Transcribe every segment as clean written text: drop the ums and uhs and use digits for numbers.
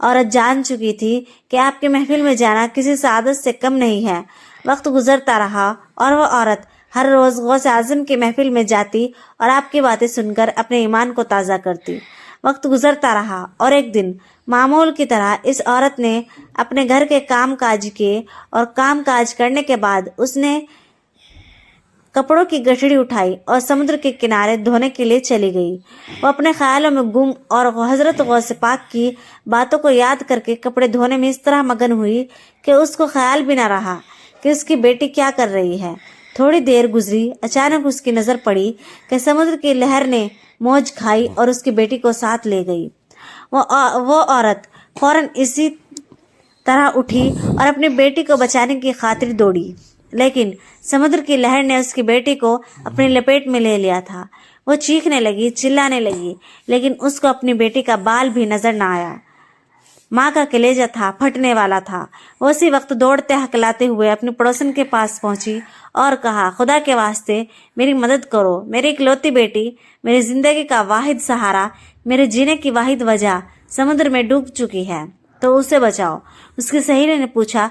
عورت جان چکی تھی کہ آپ کی محفل میں جانا کسی سعادت سے کم نہیں ہے۔ وقت گزرتا رہا اور وہ عورت ہر روز غوث اعظم کی محفل میں جاتی اور آپ کی باتیں سن کر اپنے ایمان کو تازہ کرتی۔ وقت گزرتا رہا اور ایک دن معمول کی طرح اس عورت نے اپنے گھر کے کام کاج کیے اور کام کاج کرنے کے بعد اس نے کپڑوں کی گٹھڑی اٹھائی اور سمندر کے کنارے دھونے کے لیے چلی گئی۔ وہ اپنے خیالوں میں گم اور حضرت غوث پاک کی باتوں کو یاد کر کے کپڑے دھونے میں اس طرح مگن ہوئی کہ اس کو خیال بھی نہ رہا کہ اس کی بیٹی کیا کر رہی ہے۔ تھوڑی دیر گزری، اچانک اس کی نظر پڑی کہ سمندر کی لہر نے موج کھائی اور اس کی بیٹی کو ساتھ لے گئی۔ وہ عورت فوراً اسی طرح اٹھی اور اپنی بیٹی کو بچانے کی خاطر دوڑی، لیکن سمندر کی لہر نے اس کی بیٹی کو اپنی لپیٹ میں لے لیا تھا۔ وہ چیخنے لگی، چلانے لگی، لیکن اس کو اپنی بیٹی کا بال بھی نظر نہ آیا۔ ماں کا کلیجہ تھا، پھٹنے والا تھا۔ وہ اسی وقت دوڑتے ہکلاتے ہوئے اپنی پڑوسن کے پاس پہنچی اور کہا، خدا کے واسطے میری مدد کرو، میری اکلوتی بیٹی، میری زندگی کا واحد سہارا، میرے جینے کی واحد وجہ سمندر میں ڈوب چکی ہے، تو اسے بچاؤ۔ اس کی سہیلی نے پوچھا،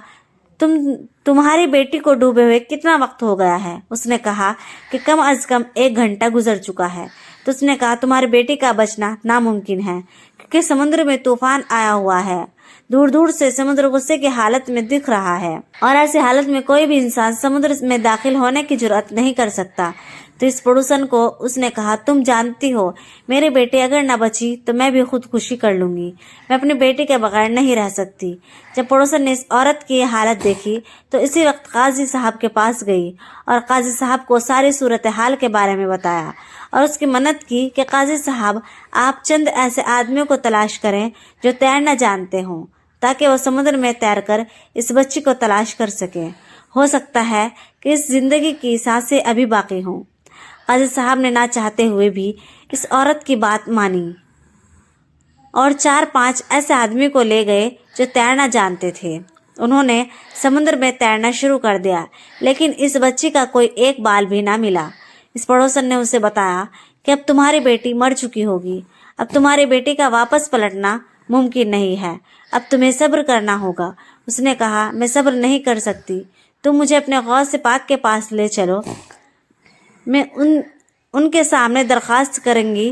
تمہاری بیٹی کو ڈوبے ہوئے کتنا وقت ہو گیا ہے؟ اس نے کہا کہ کم از کم 1 گھنٹہ گزر چکا ہے۔ تو اس نے کہا، تمہاری بیٹی کا بچنا ناممکن ہے کیونکہ سمندر میں طوفان آیا ہوا ہے۔ دور دور سے سمندر غصے کی حالت میں دکھ رہا ہے اور ایسی حالت میں کوئی بھی انسان سمندر میں داخل ہونے کی جرأت نہیں کر سکتا۔ تو اس پڑوسن کو اس نے کہا، تم جانتی ہو میری بیٹی اگر نہ بچی تو میں بھی خودکشی کر لوں گی، میں اپنی بیٹی کے بغیر نہیں رہ سکتی۔ جب پڑوسن نے اس عورت کی یہ حالت دیکھی تو اسی وقت قاضی صاحب کے پاس گئی اور قاضی صاحب کو ساری صورتحال کے بارے میں بتایا اور اس کی منت کی کہ قاضی صاحب آپ چند ایسے آدمیوں کو تلاش کریں جو تیرنا جانتے ہوں تاکہ وہ سمندر میں تیر کر اس بچی کو تلاش کر سکیں۔ ہو سکتا ہے کہ اس زندگی کی سانسیں ابھی باقی ہوں۔ قاضی صاحب نے نہ چاہتے ہوئے بھی اس عورت کی بات مانی اور 4-5 ایسے آدمی کو لے گئے جو تیرنا جانتے تھے۔ انہوں نے سمندر میں تیرنا شروع کر دیا، لیکن اس بچی کا کوئی ایک بال بھی نہ ملا۔ اس پڑوسن نے اسے بتایا کہ اب تمہاری بیٹی مر چکی ہوگی، اب تمہاری بیٹی کا واپس پلٹنا ممکن نہیں ہے، اب تمہیں صبر کرنا ہوگا۔ اس نے کہا، میں صبر نہیں کر سکتی، تم مجھے اپنے غوث پاک کے پاس لے چلو، میں ان کے سامنے درخواست کروں گی،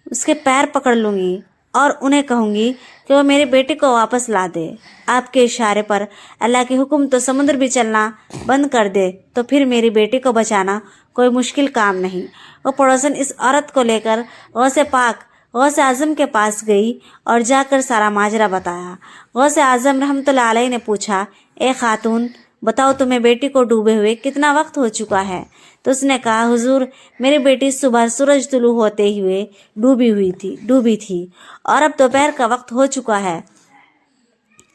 اس کے پیر پکڑ لوں گی اور انہیں کہوں گی کہ وہ میری بیٹی کو واپس لا دے۔ آپ کے اشارے پر اللہ کے حکم تو سمندر بھی چلنا بند کر دے تو پھر میری بیٹی کو بچانا کوئی مشکل کام نہیں۔ وہ پڑوسن اس عورت کو لے کر غوث پاک غوث اعظم کے پاس گئی اور جا کر سارا ماجرا بتایا۔ غوث اعظم رحمۃ اللہ علیہ نے پوچھا، اے خاتون، بتاؤ تمہیں بیٹی کو ڈوبے ہوئے کتنا وقت ہو چکا ہے؟ تو اس نے کہا، حضور میری بیٹی صبح سورج طلوع ہوتے ہوئے ڈوبی تھی اور اب دوپہر کا وقت ہو چکا ہے۔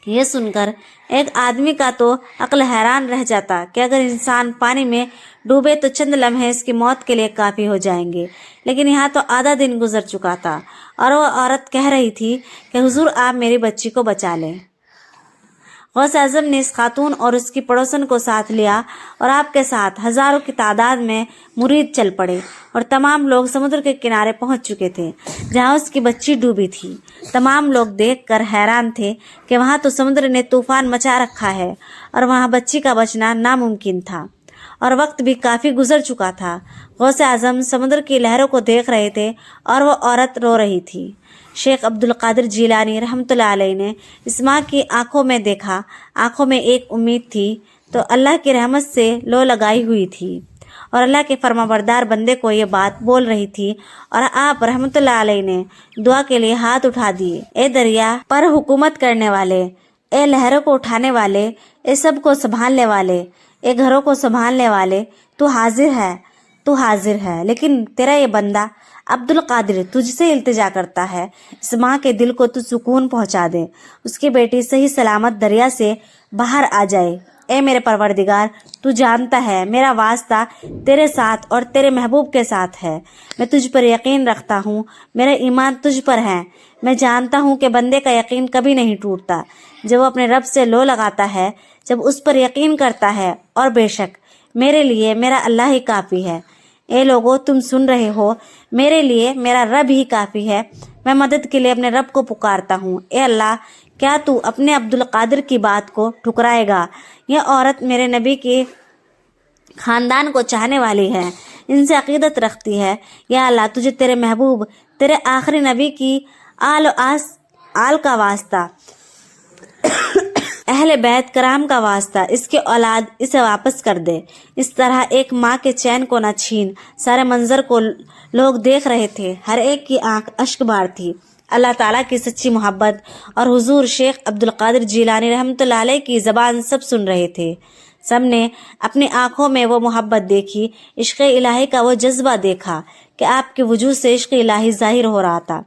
یہ سن کر ایک آدمی کا تو عقل حیران رہ جاتا کہ اگر انسان پانی میں ڈوبے تو چند لمحے اس کی موت کے لیے کافی ہو جائیں گے، لیکن یہاں تو آدھا دن گزر چکا تھا اور وہ عورت کہہ رہی تھی کہ حضور آپ میری بچی کو بچا لیں۔ غوث اعظم نے اس خاتون اور اس کی پڑوسن کو ساتھ لیا اور آپ کے ساتھ ہزاروں کی تعداد میں مرید چل پڑے اور تمام لوگ سمندر کے کنارے پہنچ چکے تھے جہاں اس کی بچی ڈوبی تھی۔ تمام لوگ دیکھ کر حیران تھے کہ وہاں تو سمندر نے طوفان مچا رکھا ہے اور وہاں بچی کا بچنا ناممکن تھا اور وقت بھی کافی گزر چکا تھا۔ غوث اعظم سمندر کی لہروں کو دیکھ رہے تھے اور وہ عورت رو رہی تھی۔ شیخ عبد القادر جیلانی رحمۃ اللہ علیہ نے اس ماں کی آنکھوں میں دیکھا، آنکھوں میں ایک امید تھی تو اللہ کی رحمت سے لو لگائی ہوئی تھی اور اللہ کے فرما بردار بندے کو یہ بات بول رہی تھی اور آپ رحمۃ اللہ علیہ نے دعا کے لیے ہاتھ اٹھا دیے۔ اے دریا پر حکومت کرنے والے، اے لہروں کو اٹھانے والے، اے سب کو سنبھالنے والے، اے گھروں کو سنبھالنے والے، تو حاضر ہے، لیکن تیرا یہ بندہ عبد القادر تجھ سے التجا کرتا ہے، اس ماں کے دل کو تو سکون پہنچا دے، اس کی بیٹی صحیح سلامت دریا سے باہر آ جائے۔ اے میرے پروردگار، تو جانتا ہے میرا واسطہ تیرے ساتھ اور تیرے محبوب کے ساتھ ہے، میں تجھ پر یقین رکھتا ہوں، میرا ایمان تجھ پر ہے، میں جانتا ہوں کہ بندے کا یقین کبھی نہیں ٹوٹتا جب وہ اپنے رب سے لو لگاتا ہے، جب اس پر یقین کرتا ہے، اور بے شک میرے لیے میرا اللہ ہی کافی ہے۔ اے لوگو، تم سن رہے ہو، میرے لیے میرا رب ہی کافی ہے، میں مدد کے لیے اپنے رب کو پکارتا ہوں۔ اے اللہ، کیا تو اپنے عبدالقادر کی بات کو ٹھکرائے گا؟ یہ عورت میرے نبی کے خاندان کو چاہنے والی ہے، ان سے عقیدت رکھتی ہے۔ یا اللہ، تجھے تیرے محبوب، تیرے آخری نبی کی آل کا واسطہ، اہل بیت کرام کا واسطہ، اس کے اولاد اسے واپس کر دے۔ اس طرح ایک ماں کے چین کو نہ چھین۔ سارے منظر کو لوگ دیکھ رہے تھے، ہر ایک کی آنکھ اشک بار تھی۔ اللہ تعالیٰ کی سچی محبت اور حضور شیخ عبدالقادر جیلانی رحمۃ اللہ علیہ کی زبان سب سن رہے تھے۔ سب نے اپنی آنکھوں میں وہ محبت دیکھی، عشق الہی کا وہ جذبہ دیکھا کہ آپ کے وجود سے عشق الہی ظاہر ہو رہا تھا۔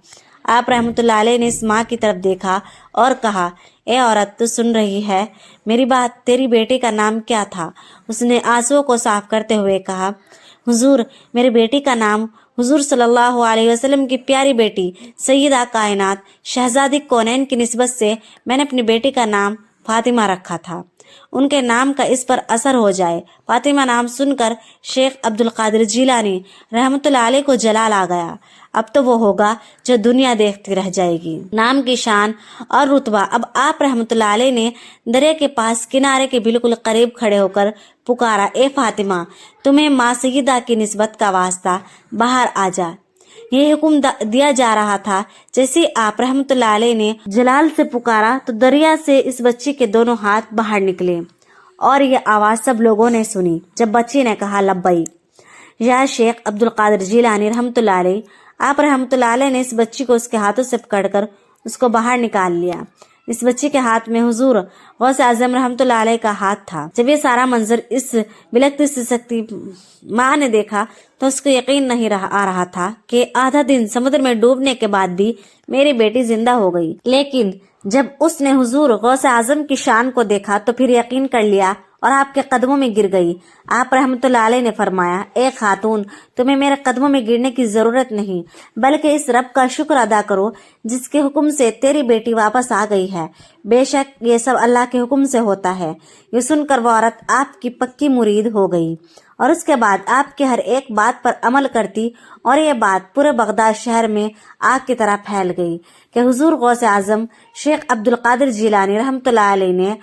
آپ رحمۃ اللہ علیہ نے اس ماں کی طرف دیکھا اور کہا، اے عورت، تو سن رہی ہے میری بات؟ تیری بیٹی کا نام کیا تھا؟ اس نے آنسوؤں کو صاف کرتے ہوئے کہا، حضور، میری بیٹی کا نام حضور صلی اللہ علیہ وسلم کی پیاری بیٹی سیدہ کائنات شہزادی کونین کی نسبت سے میں نے اپنی بیٹی کا نام فاطمہ رکھا تھا، ان کے نام کا اس پر اثر ہو جائے۔ فاطمہ نام سن کر شیخ عبدالقادر جیلانی رحمۃ اللہ علیہ کو جلال آ گیا۔ اب تو وہ ہوگا جو دنیا دیکھتی رہ جائے گی۔ نام کی شان اور رتبہ۔ اب آپ رحمۃ اللہ علیہ نے دریا کے پاس کنارے کے بالکل قریب کھڑے ہو کر پکارا، اے فاطمہ، تمہیں ماں سیدہ کی نسبت کا واسطہ، باہر آ جا۔ یہ حکم دیا جا رہا تھا۔ جیسے آپ رحمۃ اللہ علیہ نے جلال سے پکارا تو دریا سے اس بچی کے دونوں ہاتھ باہر نکلے اور یہ آواز سب لوگوں نے سنی جب بچی نے کہا، لبیک یا شیخ عبدالقادر جیلانی رحمۃ اللہ علیہ۔ آپ رحمۃ اللہ علیہ نے اس بچی کو اس کے ہاتھوں سے پکڑ کر اس کو باہر نکال لیا۔ اس بچی کے ہاتھ میں حضور غوث اعظم رحمۃ اللہ علیہ کا ہاتھ تھا۔ جب یہ سارا منظر اس بلکتی سسکتی ماں نے دیکھا تو اس کو یقین نہیں آ رہا تھا کہ آدھا دن سمندر میں ڈوبنے کے بعد بھی میری بیٹی زندہ ہو گئی۔ لیکن جب اس نے حضور غوث اعظم کی شان کو دیکھا تو پھر یقین کر لیا اور آپ کے قدموں میں گر گئی۔ آپ رحمۃ اللہ علیہ نے فرمایا، اے خاتون، تمہیں میرے قدموں میں گرنے کی ضرورت نہیں، بلکہ اس رب کا شکر ادا کرو جس کے حکم سے تیری بیٹی واپس آ گئی ہے۔ بے شک یہ سب اللہ کے حکم سے ہوتا ہے۔ یہ سن کر وہ عورت آپ کی پکی مرید ہو گئی اور اس کے بعد آپ کے ہر ایک بات پر عمل کرتی، اور یہ بات پورے بغداد شہر میں آگ کی طرح پھیل گئی کہ حضور غوث اعظم شیخ عبدالقادر جیلانی رحمۃ اللہ علیہ نے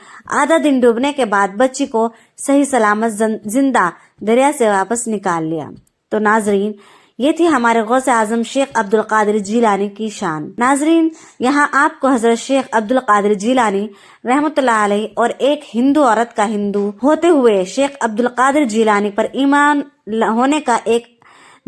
آدھا دن ڈوبنے کے بعد بچی کو صحیح سلامت زندہ دریا سے واپس نکال لیا۔ تو ناظرین، یہ تھی ہمارے غوث اعظم شیخ عبدالقادر جیلانی کی شان۔ ناظرین، یہاں آپ کو حضرت شیخ عبدالقادر جیلانی رحمۃ اللہ علیہ اور ایک ہندو عورت کا ہندو ہوتے ہوئے شیخ عبدالقادر جیلانی پر ایمان ہونے کا ایک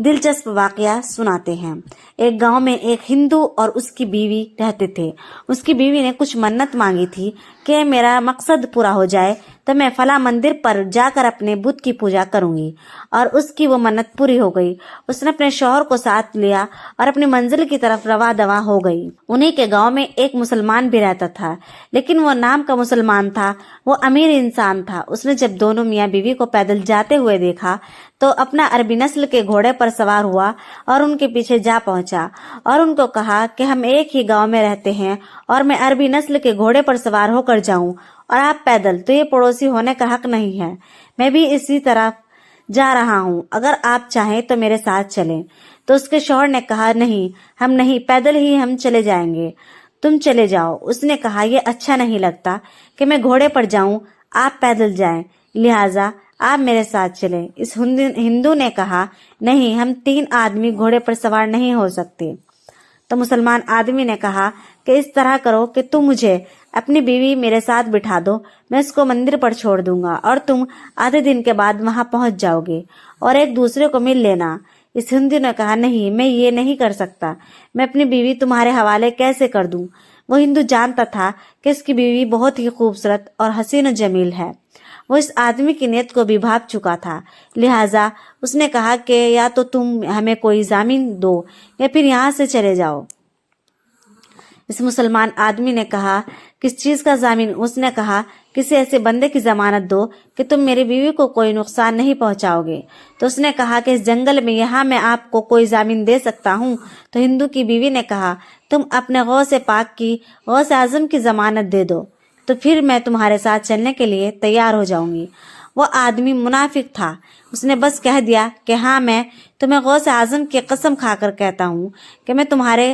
دلچسپ واقعہ سناتے ہیں۔ ایک گاؤں میں ایک ہندو اور اس کی بیوی رہتے تھے۔ اس کی بیوی نے کچھ منت مانگی تھی کہ میرا مقصد پورا ہو جائے تو میں فلاں مندر پر جا کر اپنے بت کی پوجا کروں گی، اور اس کی وہ منت پوری ہو گئی۔ اس نے اپنے شوہر کو ساتھ لیا اور اپنی منزل کی طرف رواں دواں ہو گئی۔ انہی کے گاؤں میں ایک مسلمان بھی رہتا تھا، لیکن وہ نام کا مسلمان تھا، وہ امیر انسان تھا۔ اس نے جب دونوں میاں بیوی کو پیدل جاتے ہوئے دیکھا تو اپنا عربی نسل کے گھوڑے پر سوار ہوا اور ان کے پیچھے جا پہنچا اور ان کو کہا کہ ہم ایک ہی گاؤں میں رہتے ہیں اور میں عربی نسل کے گھوڑے پر سوار ہو کر جاؤں اور آپ پیدل، تو یہ پڑوسی ہونے کا حق نہیں ہے۔ میں بھی اسی طرف جا رہا ہوں، اگر آپ چاہیں تو میرے ساتھ چلیں۔ تو اس کے شوہر نے کہا، نہیں، ہم نہیں، پیدل ہی ہم چلے جائیں گے، تم چلے جاؤ۔ اس نے کہا، یہ اچھا نہیں لگتا کہ میں گھوڑے پر جاؤں، آپ پیدل جائیں، لہٰذا آپ میرے ساتھ چلیں۔ اس ہندو نے کہا، نہیں، ہم 3 آدمی گھوڑے پر سوار نہیں ہو سکتے۔ تو مسلمان آدمی نے کہا کہ اس طرح کرو کہ تم مجھے اپنی بیوی میرے ساتھ بٹھا دو، میں اس کو مندر پر چھوڑ دوں گا اور تم آدھے دن کے بعد وہاں پہنچ جاؤ گے اور ایک دوسرے کو مل لینا۔ اس ہندو نے کہا، نہیں، میں یہ نہیں کر سکتا، میں اپنی بیوی تمہارے حوالے کیسے کر دوں؟ وہ ہندو جانتا تھا کہ اس کی بیوی بہت ہی خوبصورت اور حسین و جمیل ہے۔ وہ اس آدمی کی نیت کو بھی بھاپ چکا تھا، لہٰذا اس نے کہا کہ یا تو تم ہمیں کوئی ضامن دو یا پھر یہاں سے چلے جاؤ۔ اس مسلمان آدمی نے کہا، کس چیز کا ضامن؟ اس نے کہا، کسی ایسے بندے کی ضمانت دو کہ تم میری بیوی کو کوئی نقصان نہیں پہنچاؤ گے۔ تو اس نے کہا کہ اس جنگل میں یہاں میں آپ کو کوئی ضامن دے سکتا ہوں۔ تو ہندو کی بیوی نے کہا، تم اپنے غوث پاک کی، غوث اعظم کی ضمانت دے دو، تو پھر میں تمہارے ساتھ چلنے کے لیے تیار ہو جاؤں گی۔ وہ آدمی منافق تھا، اس نے بس کہہ دیا کہ ہاں، میں تمہیں غوث اعظم کی قسم کھا کر کہتا ہوں کہ میں تمہارے